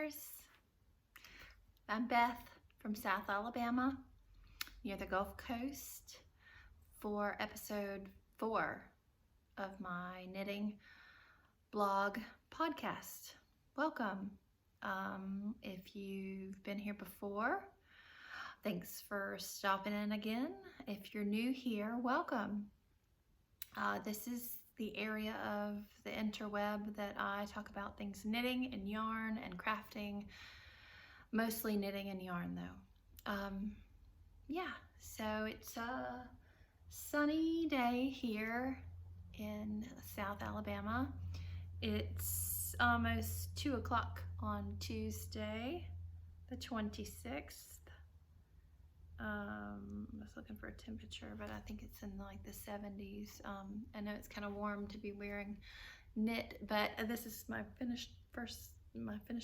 kniters. I'm Beth from South Alabama near the Gulf Coast for episode 4 of my knitting blog podcast. Welcome. If you've been here before, thanks for stopping in again. If you're new here, welcome. This is the area of the interweb that I talk about things knitting and yarn and crafting, mostly knitting and yarn though. So it's a sunny day here in South Alabama. It's almost 2 o'clock on Tuesday, the 26th. I was looking for a temperature, but I think it's in like the 70s. I know it's kind of warm to be wearing knit, but this is my finished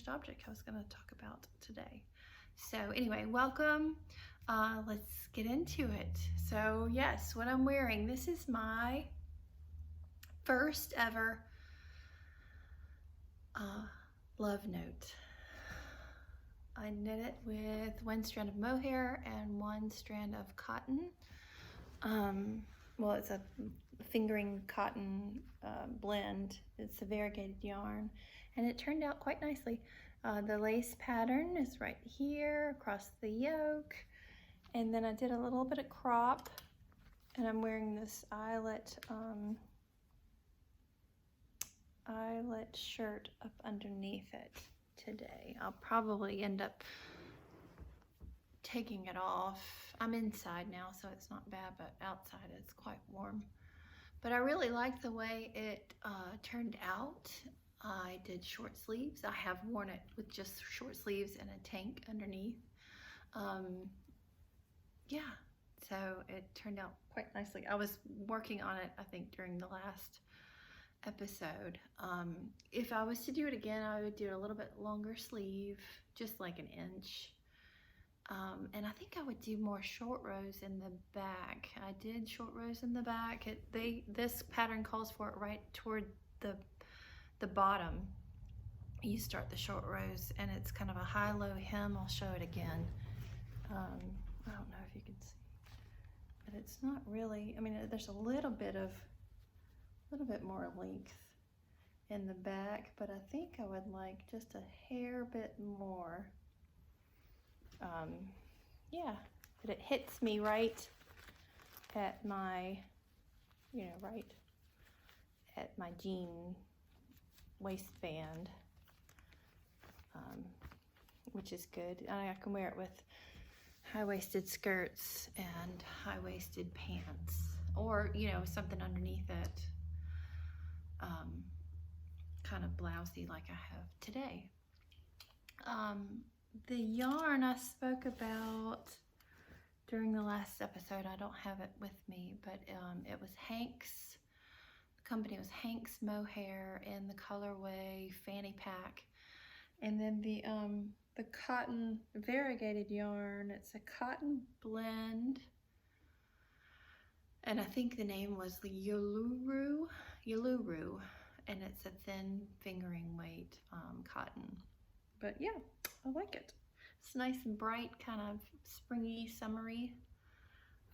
object I was going to talk about today. So anyway, welcome. Let's get into it. So yes, what I'm wearing, this is my first ever love note. I knit it with one strand of mohair and one strand of cotton. Well, it's a fingering cotton blend. It's a variegated yarn, and it turned out quite nicely. The lace pattern is right here across the yoke, and then I did a little bit of crop, and I'm wearing this eyelet shirt up underneath it today. I'll probably end up taking it off. I'm inside now, so it's not bad, but outside it's quite warm. But I really like the way it turned out. I did short sleeves. I have worn it with just short sleeves and a tank underneath. So it turned out quite nicely. I was working on it, I think, during the last episode. If I was to do it again, I would do a little bit longer sleeve, just like an inch. And I think I would do more short rows in the back. I did short rows in the back. This pattern calls for it right toward the bottom. You start the short rows, and it's kind of a high-low hem. I'll show it again. I don't know if you can see, but it's not really. I mean, there's a little bit more length in the back, but I think I would like just a hair bit more. But it hits me right at my, right at my jean waistband, which is good. I can wear it with high-waisted skirts and high-waisted pants, or something underneath it, kind of blousy like I have today. The yarn I spoke about during the last episode, I don't have it with me, but it was Hanks. The company was Hanks Mohair in the colorway Fanny Pack. And then the cotton variegated yarn, it's a cotton blend. And I think the name was the Yuluru, and it's a thin fingering weight cotton. But yeah, I like it. It's nice and bright, kind of springy, summery.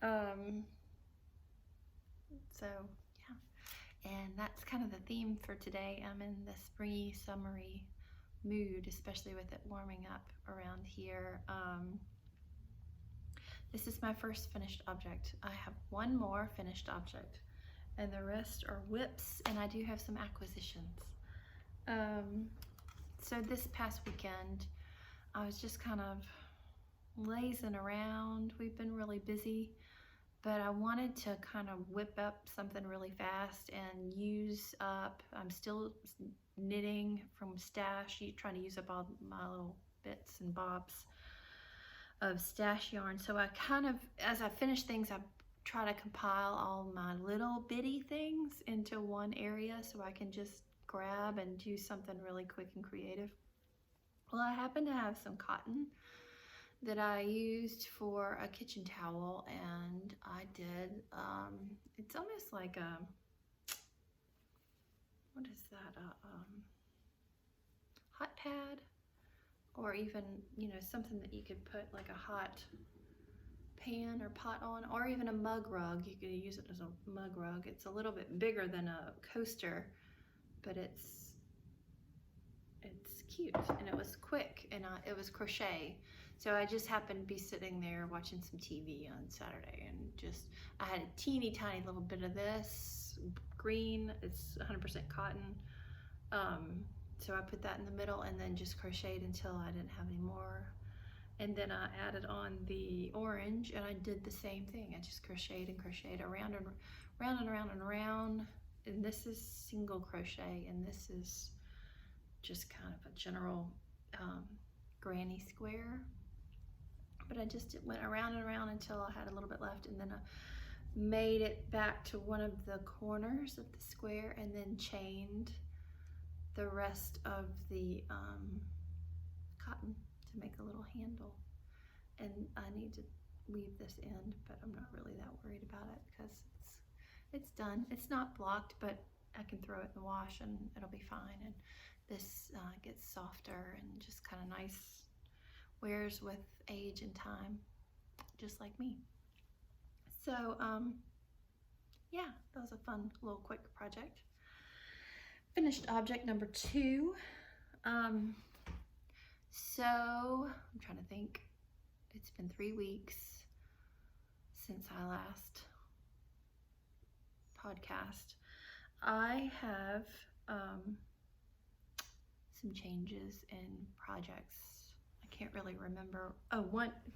So yeah, and that's kind of the theme for today. I'm in the springy, summery mood, especially with it warming up around here. This is my first finished object. I have one more finished object, and the rest are whips, and I do have some acquisitions. So this past weekend, I was just kind of lazing around. We've been really busy, but I wanted to kind of whip up something really fast and use up, I'm still knitting from stash, trying to use up all my little bits and bobs of stash yarn. So I kind of, as I finish things, I try to compile all my little bitty things into one area so I can just grab and do something really quick and creative. Well, I happen to have some cotton that I used for a kitchen towel, and I did, it's almost like a, what is that, hot pad or even, you know, something that you could put like a hot pan or pot on, or even a mug rug. You could use it as a mug rug. It's a little bit bigger than a coaster, but it's cute, and it was quick, and it was crochet. So I just happened to be sitting there watching some TV on Saturday, and just I had a teeny tiny little bit of this green. It's 100% cotton. So I put that in the middle and then just crocheted until I didn't have any more. And then I added on the orange, and I did the same thing. I just crocheted and crocheted around and round and around and around. And this is single crochet, and this is just kind of a general granny square. But I just went around and around until I had a little bit left, and then I made it back to one of the corners of the square, and then chained the rest of the cotton to make a little handle. And I need to weave this end, but I'm not really that worried about it because it's done. It's not blocked, but I can throw it in the wash and it'll be fine. And this gets softer and just kind of nice, wears with age and time, just like me. So yeah, that was a fun little quick project. Finished object number 2. So I'm trying to think. It's been 3 weeks since I last podcast. I have some changes in projects. I can't really remember. Oh,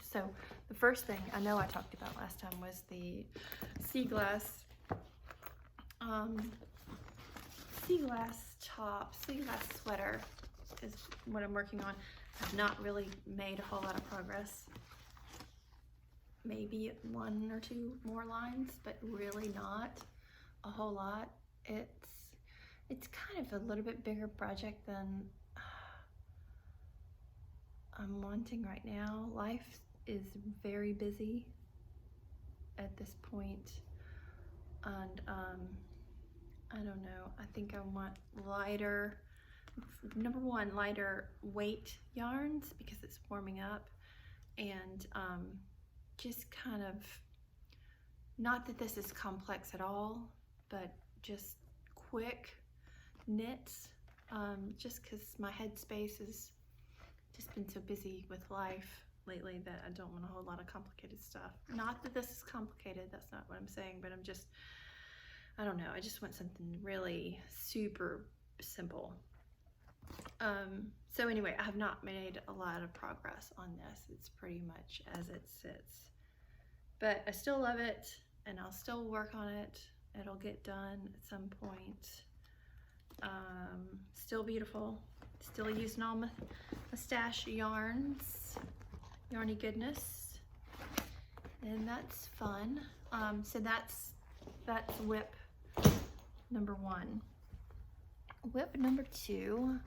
so the first thing I know I talked about last time was the sea glass sweater is what I'm working on. I've not really made a whole lot of progress. Maybe 1 or 2 more lines, but really not a whole lot. It's kind of a little bit bigger project than I'm wanting right now. Life is very busy at this point, and I don't know. I think I want lighter, number 1, lighter weight yarns because it's warming up, and just kind of, not that this is complex at all, but just quick knits, just because my headspace has just been so busy with life lately that I don't want a whole lot of complicated stuff. Not that this is complicated, that's not what I'm saying, but I'm just, I don't know, I just want something really super simple. So anyway, I have not made a lot of progress on this. It's pretty much as it sits, but I still love it, and I'll still work on it. It'll get done at some point. Still beautiful. Still using all my stash yarns, yarny goodness, and that's fun. So that's whip number 1. Whip number 2.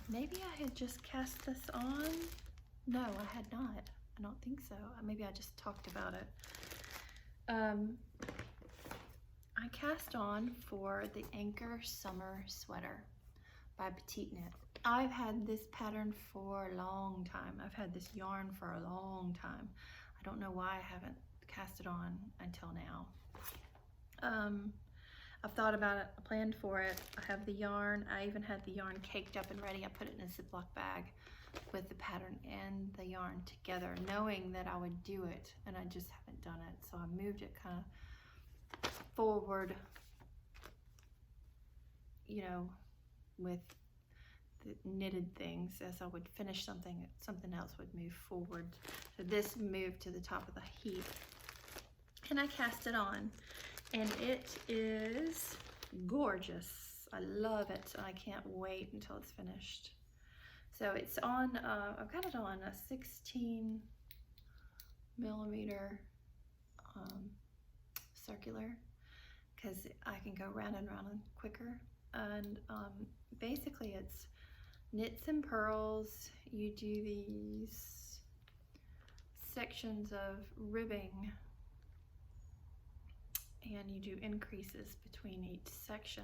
Maybe I had just cast this on. No, I had not. I don't think so. Maybe I just talked about it. I cast on for the Anchor Summer Sweater by Petite Knit. I've had this pattern for a long time. I've had this yarn for a long time. I don't know why I haven't cast it on until now. I've thought about it, I planned for it. I have the yarn. I even had the yarn caked up and ready. I put it in a Ziploc bag with the pattern and the yarn together, knowing that I would do it, and I just haven't done it. So I moved it kind of forward, you know, with the knitted things. As I would finish something, something else would move forward. So this moved to the top of the heap, and I cast it on, and it is gorgeous. I love it. I can't wait until it's finished. So it's on, I've got it on a 16 millimeter circular, because I can go round and round and quicker. And basically it's knits and purls. You do these sections of ribbing, and you do increases between each section,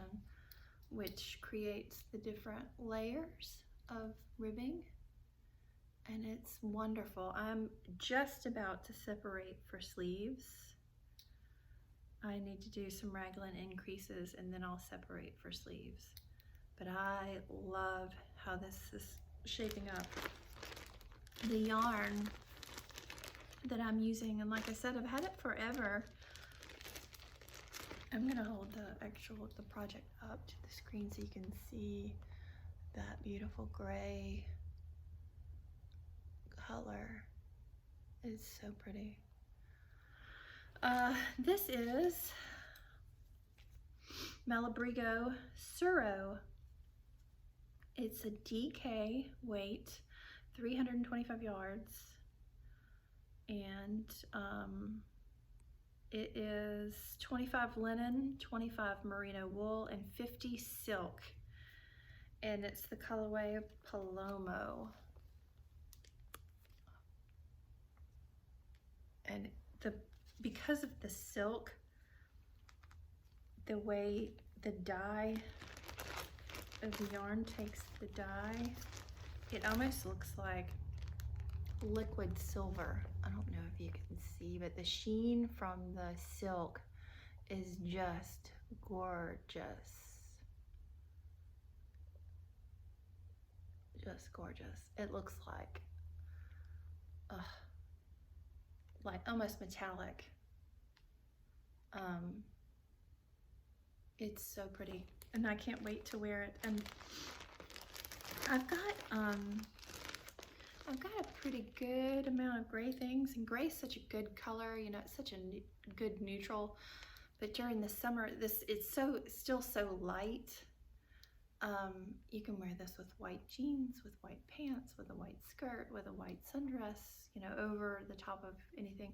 which creates the different layers of ribbing. and it's wonderful. I'm just about to separate for sleeves. I need to do some raglan increases and then I'll separate for sleeves. But I love how this is shaping up. The yarn that I'm using, and like I said, I've had it forever. I'm gonna hold the project up to the screen so you can see that beautiful gray color. It's so pretty. This is Malabrigo Suro. It's a DK weight, 325 yards, and it is 25 linen, 25 merino wool, and 50 silk, and it's the colorway of Palomo. And because of the silk, the way the dye of the yarn takes the dye, it almost looks like liquid silver. I don't know if you can see, but the sheen from the silk is just gorgeous. Just gorgeous. It looks like almost metallic. It's so pretty, and I can't wait to wear it. And I've got a pretty good amount of gray things, and gray's such a good color, you know, it's such a good neutral. But during the summer, it's still so light. You can wear this with white jeans, with white pants, with a white skirt, with a white sundress, you know, over the top of anything.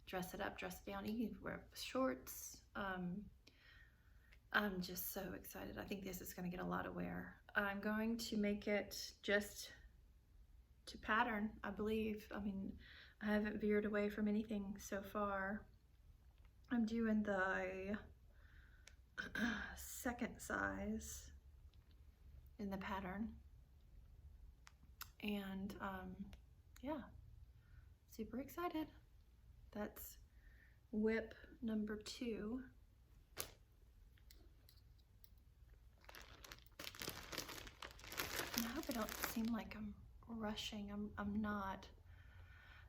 Dress it up, dress it down. You can wear it with shorts. I'm just so excited. I think this is going to get a lot of wear. I'm going to make it just to pattern, I believe. I mean, I haven't veered away from anything so far. I'm doing the second size in the pattern, and yeah, super excited. That's whip number 2. And I hope I don't seem like I'm rushing. I'm not.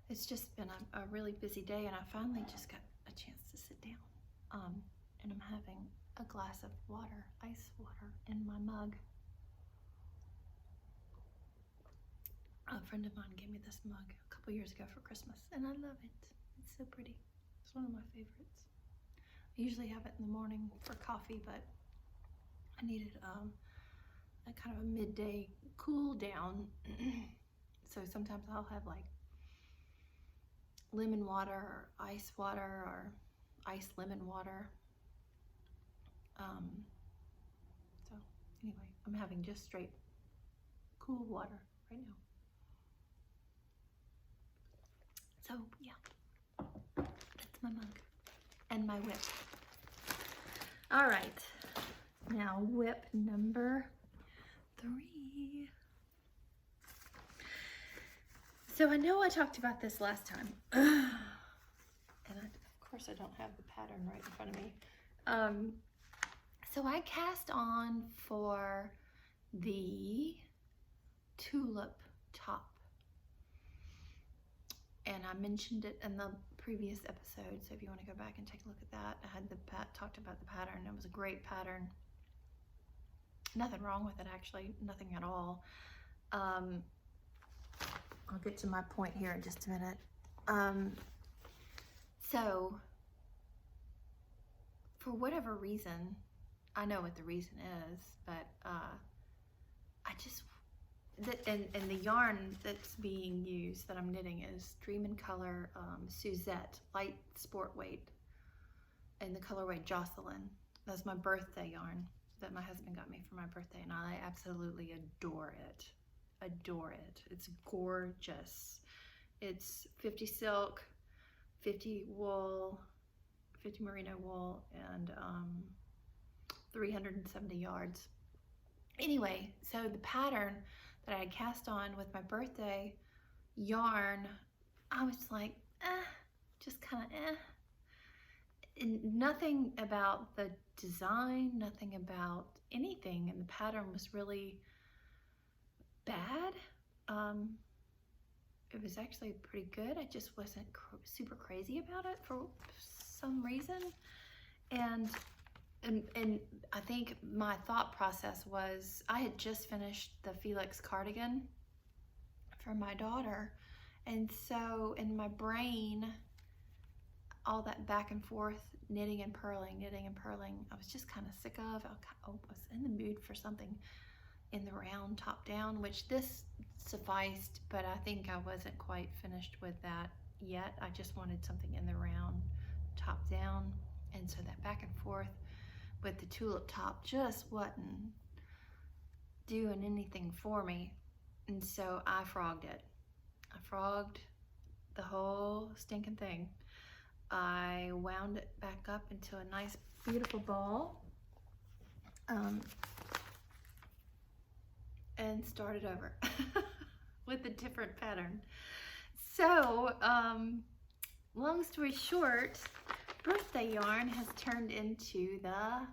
It's just been a really busy day, and I finally just got a chance to sit down. And I'm having a glass of water, ice water, in my mug. A friend of mine gave me this mug a couple years ago for Christmas, and I love it. It's so pretty. It's one of my favorites. I usually have it in the morning for coffee, but I needed a kind of a midday cool down. So sometimes I'll have like lemon water or ice iced lemon water. So anyway, I'm having just straight cool water right now. So yeah, that's my mug and my whip. All right, now whip number 3. So I know I talked about this last time, and of course I don't have the pattern right in front of me. So I cast on for the tulip top, and I mentioned it in the previous episode, so if you want to go back and take a look at that, I had talked about the pattern. It was a great pattern. Nothing wrong with it, actually, nothing at all. I'll get to my point here in just a minute. So for whatever reason, I know what the reason is, but and the yarn that's being used that I'm knitting is Dream in Color Suzette light sport weight, and the colorway Jocelyn. That's my birthday yarn that my husband got me for my birthday, and I absolutely adore it. Adore it. It's gorgeous. It's 50 silk, 50 wool, 50 merino wool, and 370 yards. Anyway, so the pattern that I had cast on with my birthday yarn, I was like, just kind of And nothing about the design, nothing about anything, and the pattern was really bad. It was actually pretty good. I just wasn't super crazy about it for some reason. And I think my thought process was, I had just finished the Felix cardigan for my daughter, and so in my brain, all that back and forth knitting and purling, I was just kind of sick of. I was in the mood for something in the round top down, which this sufficed, but I think I wasn't quite finished with that yet. I just wanted something in the round top down, and so that back and forth with the tulip top just wasn't doing anything for me, and so I frogged it. I frogged the whole stinking thing. I wound it back up into a nice beautiful ball, and started over with a different pattern. So long story short, birthday yarn has turned into the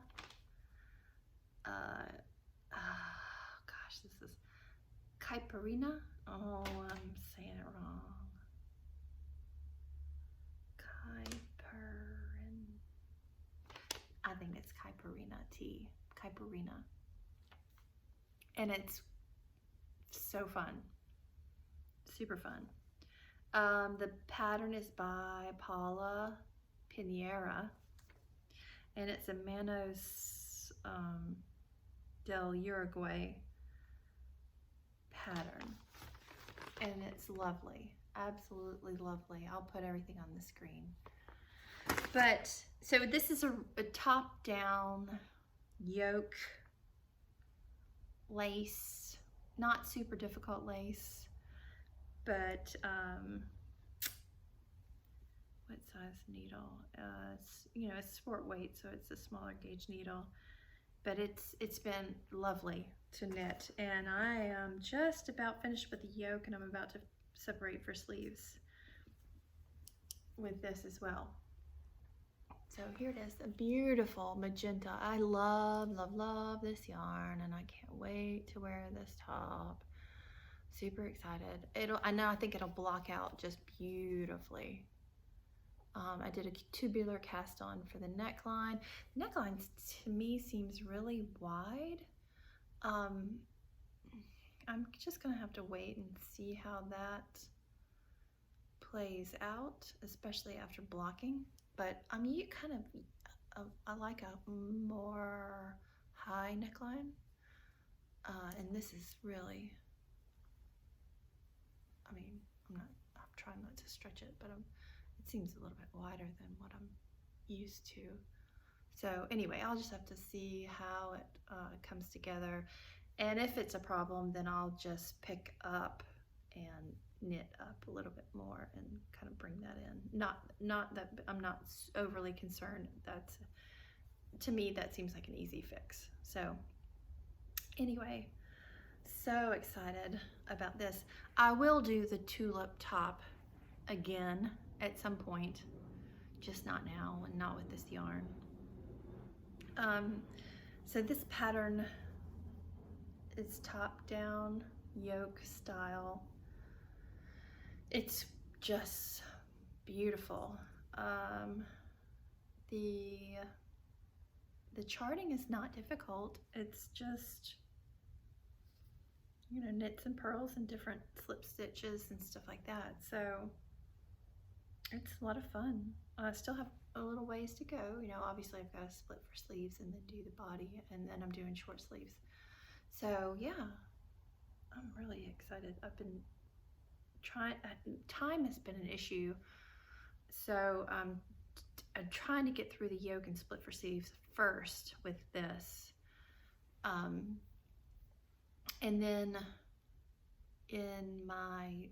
gosh, this is Caipirinha. Oh, I'm saying it wrong. I think it's Caipirinha tea. Caipirinha. And it's so fun. Super fun. The pattern is by Paula Pinheira, and it's a Manos del Uruguay pattern, and it's lovely, absolutely lovely. I'll put everything on the screen. But so this is a top-down yoke lace, not super difficult lace, but what size needle? It's, you know, it's sport weight, so it's a smaller gauge needle, but it's been lovely to knit, and I am just about finished with the yoke, and I'm about to separate for sleeves with this as well. So here it is, a beautiful magenta. I love, love, love this yarn, and I can't wait to wear this top. Super excited. I think it'll block out just beautifully. I did a tubular cast on for the neckline. The neckline to me seems really wide. I'm just gonna have to wait and see how that plays out, especially after blocking. But you kind of, I like a more high neckline, and this is really, I'm trying not to stretch it, but it seems a little bit wider than what I'm used to. So anyway, I'll just have to see how it comes together, and if it's a problem, then I'll just pick up and knit up a little bit more and kind of bring that in. Not that I'm not overly concerned. That's, to me, that seems like an easy fix. So anyway, so excited about this. I will do the tulip top again at some point, just not now and not with this yarn. So this pattern is top down yoke style. It's just beautiful. The charting is not difficult. It's just, you know, knits and purls and different slip stitches and stuff like that. So it's a lot of fun. I still have a little ways to go. You know, obviously I've got to split for sleeves and then do the body, and then I'm doing short sleeves. So yeah, I'm really excited. I've been trying, time has been an issue. So I'm trying to get through the yoke and split for sleeves first with this. And then in my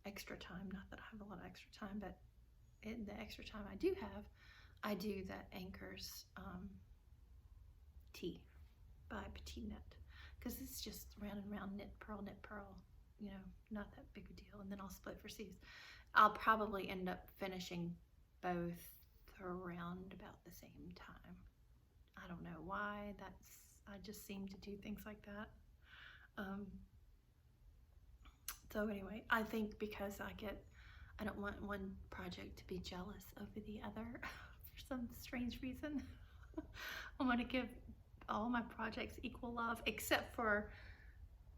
extra time, not that I have a lot of extra time, but in the extra time I do have, I do that Anchors tee by Petite Knit. because it's just round and round, knit, purl, you know, not that big a deal. And then I'll split for sleeves. I'll probably end up finishing both around about the same time. I don't know why, I just seem to do things like that. So anyway, I think because I don't want one project to be jealous over the other for some strange reason. I want to give all my projects equal love, except for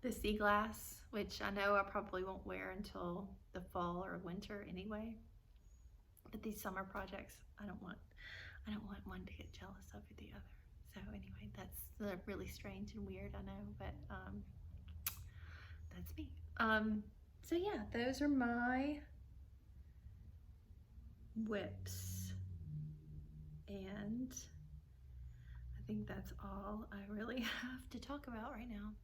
the sea glass, which I know I probably won't wear until the fall or winter anyway. But these summer projects, I don't want one to get jealous over the other. So anyway, that's really strange and weird, I know, but that's me. So yeah, those are my whips, and I think that's all I really have to talk about right now.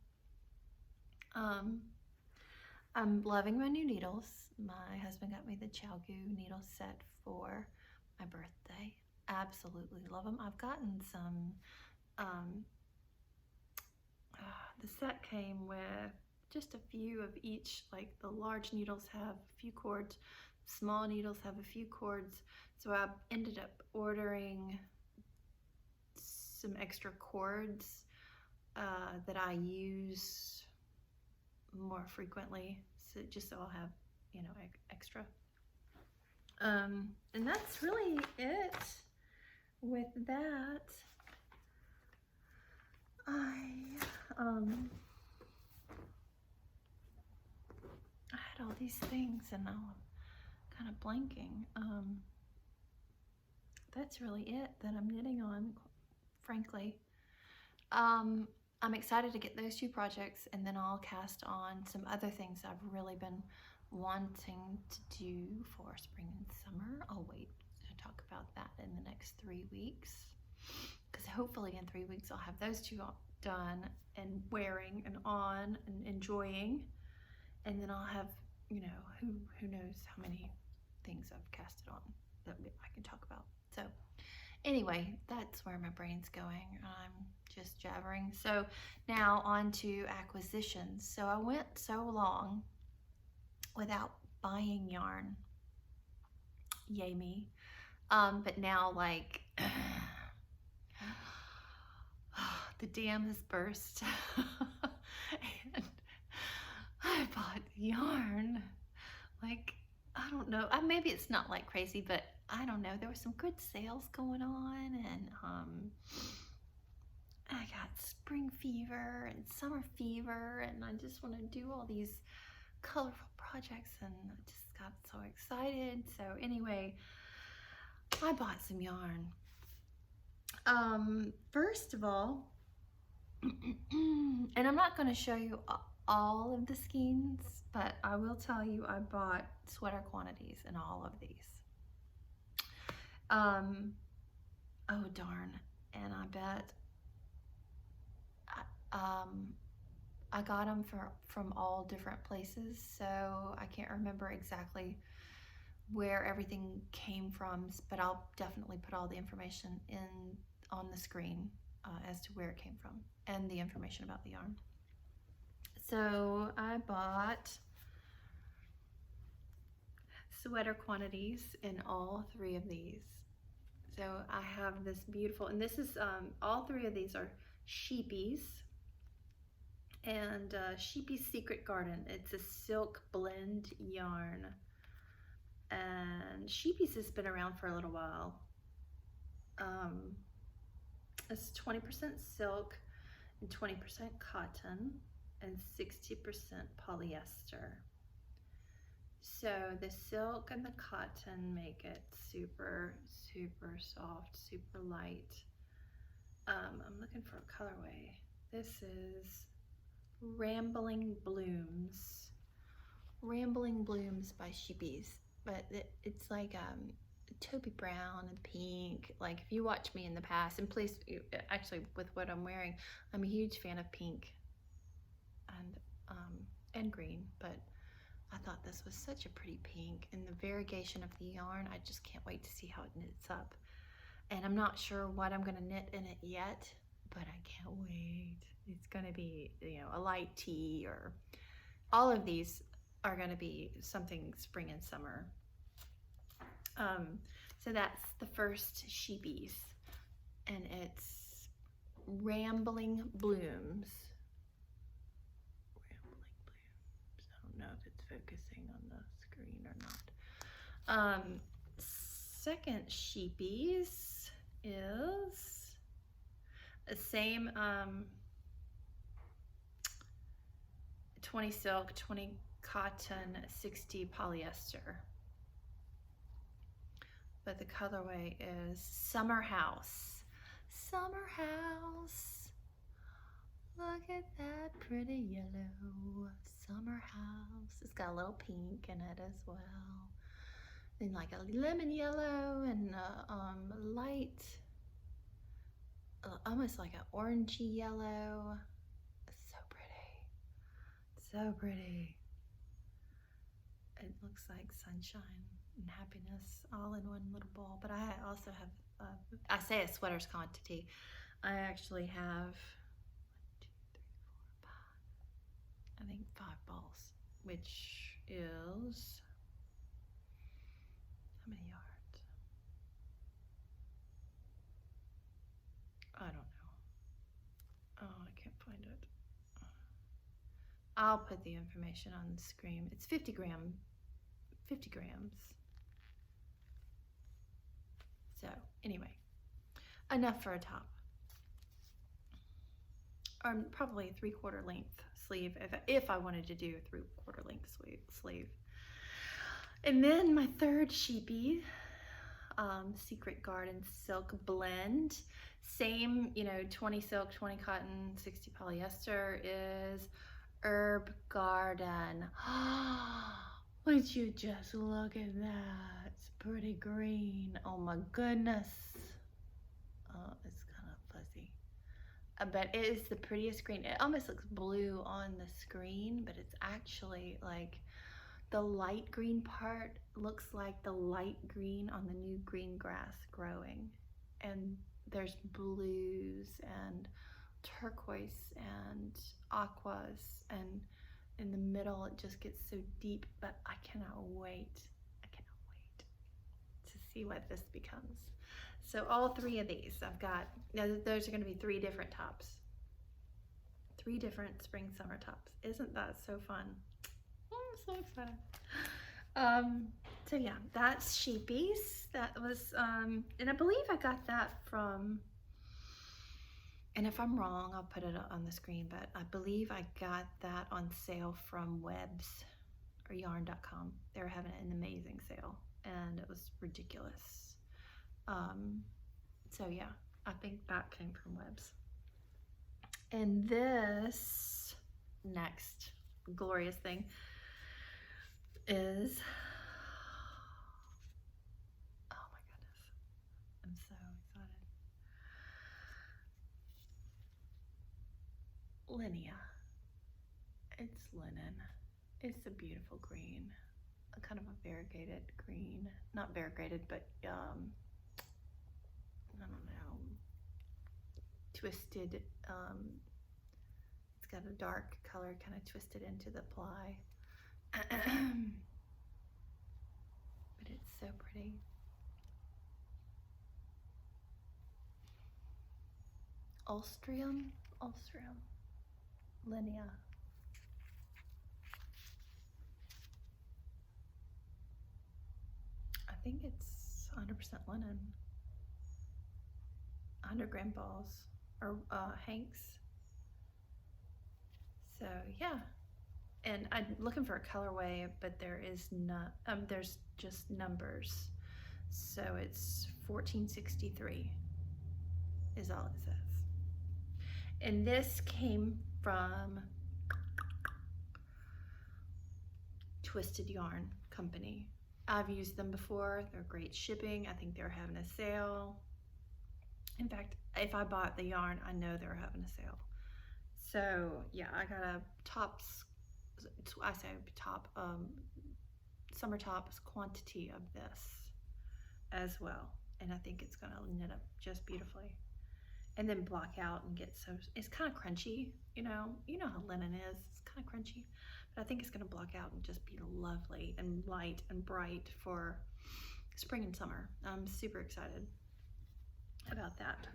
I'm loving my new needles. My husband got me the ChiaoGoo needle set for my birthday. Absolutely love them. I've gotten some, the set came with just a few of each. Like the large needles have a few cords, small needles have a few cords. So I ended up ordering some extra cords that I use more frequently, so just so I'll have, you know, extra. And that's really it with that. I had all these things and now I'm kind of blanking. That's really it that I'm knitting on, frankly. I'm excited to get those two projects, and then I'll cast on some other things I've really been wanting to do for spring and summer. I'll wait to talk about that in the next 3 weeks, because hopefully in 3 weeks I'll have those two done and wearing and on and enjoying, and then I'll have, you know, who knows how many things I've casted on that I can talk about. So anyway, that's where my brain's going. I'm just jabbering. So now on to acquisitions. So I went so long without buying yarn. Yay me. But now, like, the dam has burst. And I bought yarn. Like, I don't know. Maybe it's not like crazy, but I don't know. There were some good sales going on, and I got spring fever and summer fever, and I just want to do all these colorful projects, and I just got so excited. So anyway, I bought some yarn. First of all, and I'm not going to show you all of the skeins, but I will tell you I bought sweater quantities in all of these. Oh darn, and I bet I got them from all different places, so I can't remember exactly where everything came from, but I'll definitely put all the information on the screen as to where it came from and the information about the yarn. So I bought sweater quantities in all 3 of these. So I have this beautiful, and this is all 3 of these are Sheepy's, and Sheepy's Secret Garden. It's a silk blend yarn, and Sheepy's has been around for a little while. It's 20% silk and 20% cotton and 60% polyester. So the silk and the cotton make it super, super soft, super light. I'm looking for a colorway. This is Rambling Blooms. Rambling Blooms by Sheepy's, but it's like taupey brown and pink. Like if you watch me in the past, and please, actually with what I'm wearing, I'm a huge fan of pink and green, but I thought this was such a pretty pink, and the variegation of the yarn, I just can't wait to see how it knits up. And I'm not sure what I'm going to knit in it yet, but I can't wait. It's gonna be, you know, a light tea, or all of these are gonna be something spring and summer. So that's the first Sheepies, and it's Rambling Blooms. Rambling Blooms. I don't know if it's focusing on the screen or not. Second Sheepies is the same 20 silk, 20 cotton, 60 polyester. But the colorway is Summer House. Summer House. Look at that pretty yellow. Summer House. It's got a little pink in it as well. Then like a lemon yellow and a light, almost like an orangey yellow. It's so pretty. So pretty. It looks like sunshine and happiness all in one little ball. But I also have, I say a sweater's quantity. I actually have 1, 2, 3, 4, 5, I think 5 balls, which is, how many yards? I don't know. Oh, I can't find it. I'll put the information on the screen. It's 50 grams. So anyway, enough for a top. Probably a 3/4 length sleeve if I wanted to do a 3/4 length sleeve. And then my third Sheepy, Secret Garden Silk Blend. Same, you know, 20 silk, 20 cotton, 60 polyester is Herb Garden. Would you just look at that? It's pretty green. Oh my goodness. Oh, it's kind of fuzzy. But it is the prettiest green. It almost looks blue on the screen, but it's actually like the light green part looks like the light green on the new green grass growing. And there's blues and turquoise and aquas, and in the middle it just gets so deep. But I cannot wait to see what this becomes. So all 3 of these I've got. Now those are going to be 3 different tops, 3 different spring summer tops. Isn't that so fun? Oh, I'm so excited. So yeah, that's Sheepies. That was and I believe I got that from, and if I'm wrong, I'll put it on the screen, but I believe I got that on sale from Webs or yarn.com. They were having an amazing sale, and it was ridiculous. So yeah, I think that came from Webs. And this next glorious thing is, oh my goodness, I'm so excited. Linea. It's linen. It's a beautiful green, a kind of a variegated green, not variegated, but I don't know, twisted. It's got a dark color kind of twisted into the ply. But it's so pretty. Ulstrium, Linea. I think it's 100% linen. 100 gram balls, or hanks. So yeah, and I'm looking for a colorway, but there is not. There's just numbers. So it's 1463 is all it says. And this came from Twisted Yarn Company. I've used them before. They're great shipping. I think they're having a sale. In fact, if I bought the yarn, I know they're having a sale. So yeah, I got a tops, I say top, summer tops quantity of this as well. And I think it's gonna knit up just beautifully. and then block out and get so, it's kind of crunchy, you know how linen is, it's kind of crunchy, but I think it's going to block out and just be lovely and light and bright for spring and summer. I'm super excited about that.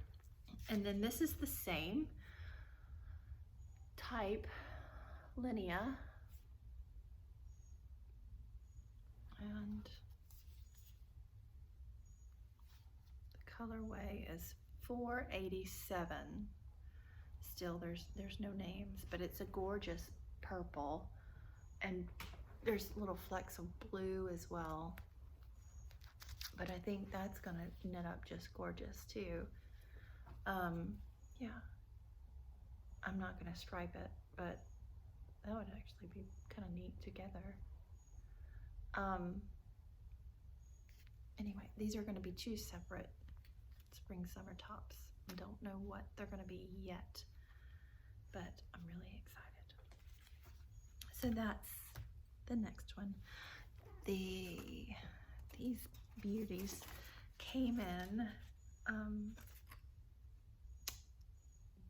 And then this is the same type linea, and the colorway is 487. Still, there's no names, but it's a gorgeous purple, and there's little flecks of blue as well. But I think that's gonna knit up just gorgeous too. Yeah, I'm not gonna stripe it, but that would actually be kind of neat together. Anyway, these are going to be 2 separate spring summer tops. I don't know what they're going to be yet, but I'm really excited. So that's the next one. These beauties came in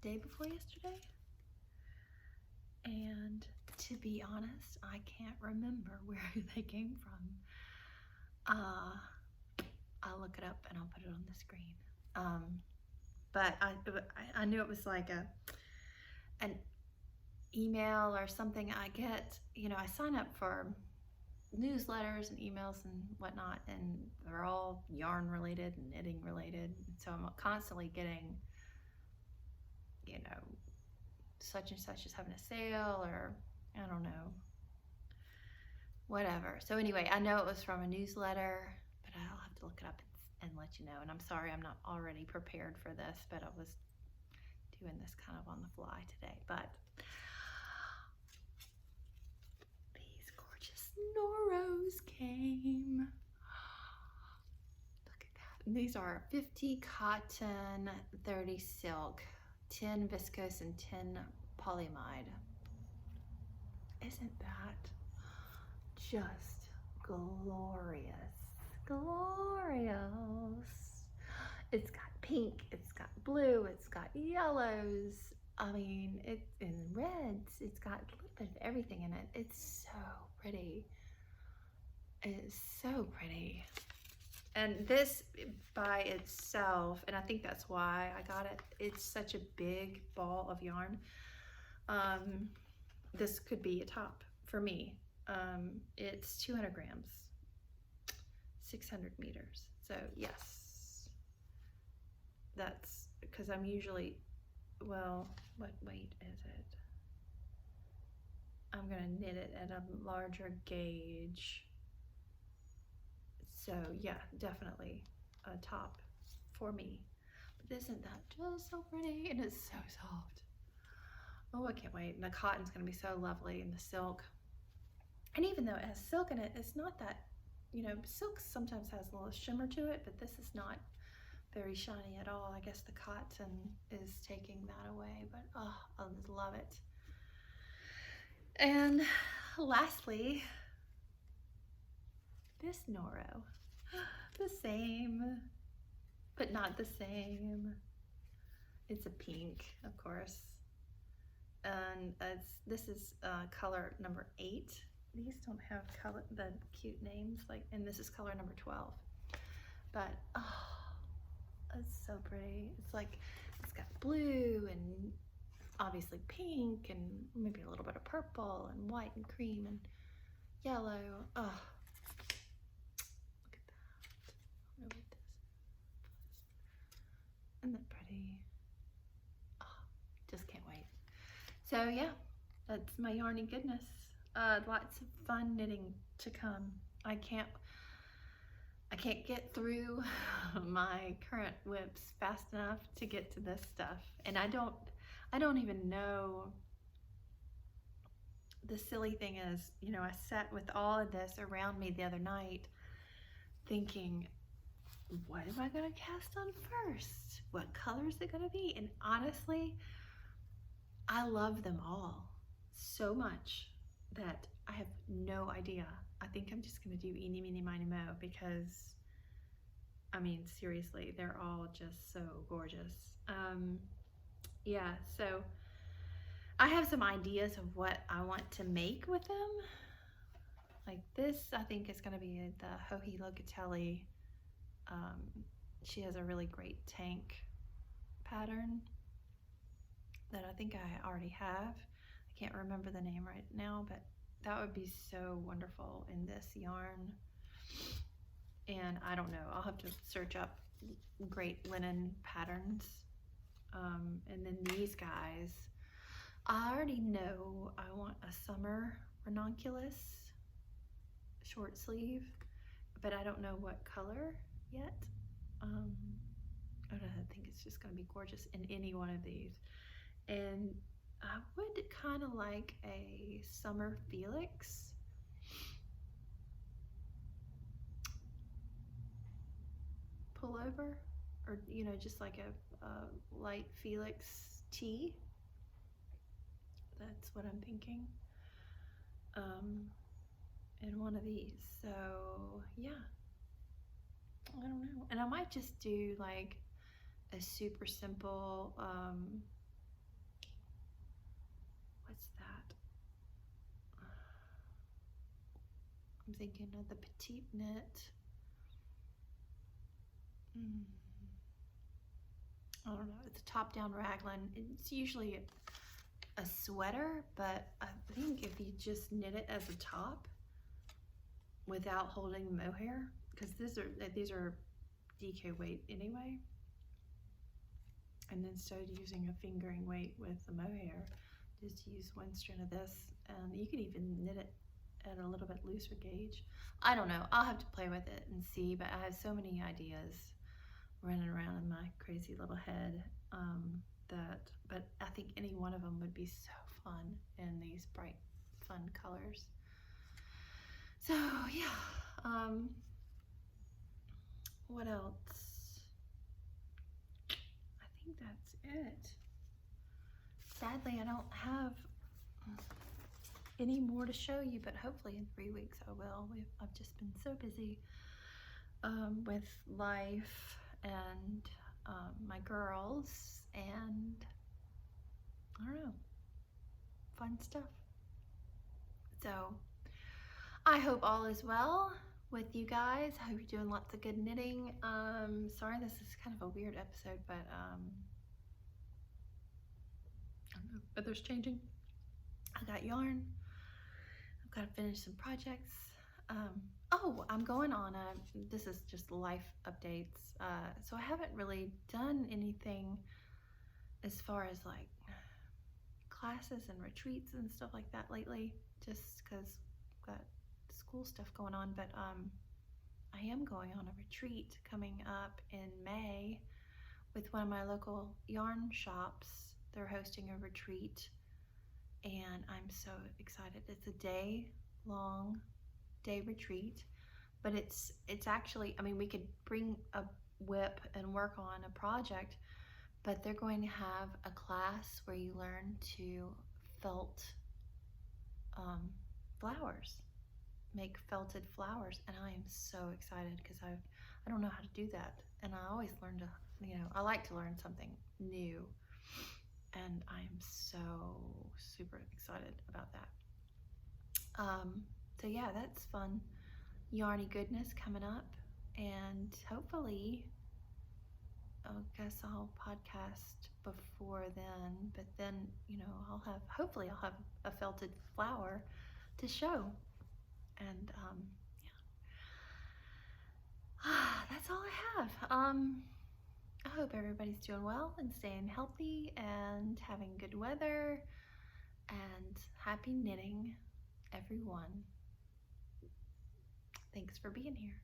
day before yesterday, and to be honest, I can't remember where they came from. I'll look it up and I'll put it on the screen. But I knew it was like an email or something I get. I sign up for newsletters and emails and whatnot, and they're all yarn related and knitting related. So I'm constantly getting, such and such is having a sale, or I don't know, whatever. So anyway, I know it was from a newsletter, but I'll have to look it up and let you know. And I'm sorry I'm not already prepared for this, but I was doing this kind of on the fly today. But these gorgeous Noros came. Look at that. And these are 50 cotton, 30 silk, 10 viscose, and 10 polyamide. Isn't that just glorious? Glorious. It's got pink, it's got blue, it's got yellows. I mean, it's in reds. It's got a little bit of everything in it. It's so pretty. It is so pretty. And this by itself, and I think that's why I got it, it's such a big ball of yarn. This could be a top for me. It's 200 grams, 600 meters. So yes, that's because I'm usually, well, what weight is it? I'm gonna knit it at a larger gauge. So yeah, definitely a top for me. But isn't that just so pretty? And it's so soft. Oh, I can't wait. And the cotton's gonna be so lovely, and the silk. And even though it has silk in it, it's not that, silk sometimes has a little shimmer to it, but this is not very shiny at all. I guess the cotton is taking that away, but oh, I just love it. And lastly, this Noro, the same, but not the same. It's a pink, of course, and this is color number 8. These don't have the cute names, and this is color number 12. But oh, it's so pretty. It's got blue and obviously pink and maybe a little bit of purple and white and cream and yellow. Oh. Isn't that pretty? Oh, just can't wait. So yeah, that's my yarny goodness. Lots of fun knitting to come. I can't get through my current whips fast enough to get to this stuff. And I don't even know. The silly thing is, I sat with all of this around me the other night thinking, what am I going to cast on first? What color is it going to be? And honestly, I love them all so much that I have no idea. I think I'm just going to do eeny, meeny, miny, mo, because I mean, seriously, they're all just so gorgeous. Yeah, so I have some ideas of what I want to make with them. Like this, I think is going to be the Joji Locatelli. She has a really great tank pattern that I think I already have. I can't remember the name right now, but that would be so wonderful in this yarn. And I don't know, I'll have to search up great linen patterns. And then these guys, I already know I want a summer ranunculus short sleeve, but I don't know what color yet. I think it's just going to be gorgeous in any one of these. And I would kind of like a summer Felix. Pullover, or just like a light Felix tee. That's what I'm thinking. In one of these. So yeah, I don't know. And I might just do like a super simple, what's that? I'm thinking of the petite knit. I don't know, it's a top down raglan. It's usually a sweater, but I think if you just knit it as a top without holding mohair, because these are DK weight anyway, and instead of using a fingering weight with the mohair, just use one strand of this, and you can even knit it at a little bit looser gauge. I don't know, I'll have to play with it and see, but I have so many ideas running around in my crazy little head but I think any one of them would be so fun in these bright, fun colors. So yeah, what else? I think that's it. Sadly, I don't have any more to show you, but hopefully in 3 weeks I will. I've just been so busy with life and my girls, and I don't know, fun stuff. So I hope all is well with you guys. I hope you're doing lots of good knitting. Sorry this is kind of a weird episode, but I don't know, weather's changing. I got yarn. I've got to finish some projects. Oh, I'm going on this is just life updates. So I haven't really done anything as far as like classes and retreats and stuff like that lately, just because I've got school stuff going on. But I am going on a retreat coming up in May with one of my local yarn shops. They're hosting a retreat, and I'm so excited. It's a day-long retreat, but it's actually, I mean, we could bring a whip and work on a project, but they're going to have a class where you learn to felt flowers, make felted flowers, and I am so excited because I don't know how to do that, and I always learn to, I like to learn something new, and I am so super excited about that. So yeah, that's fun. Yarny goodness coming up, and hopefully I guess I'll podcast before then, but then hopefully I'll have a felted flower to show, and yeah, that's all I have. I hope everybody's doing well and staying healthy and having good weather, and happy knitting, everyone. Thanks for being here.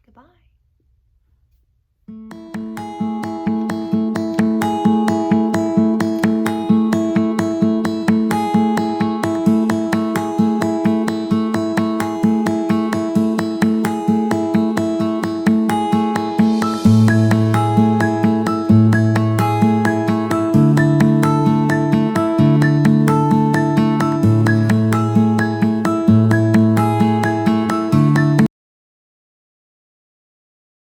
Goodbye.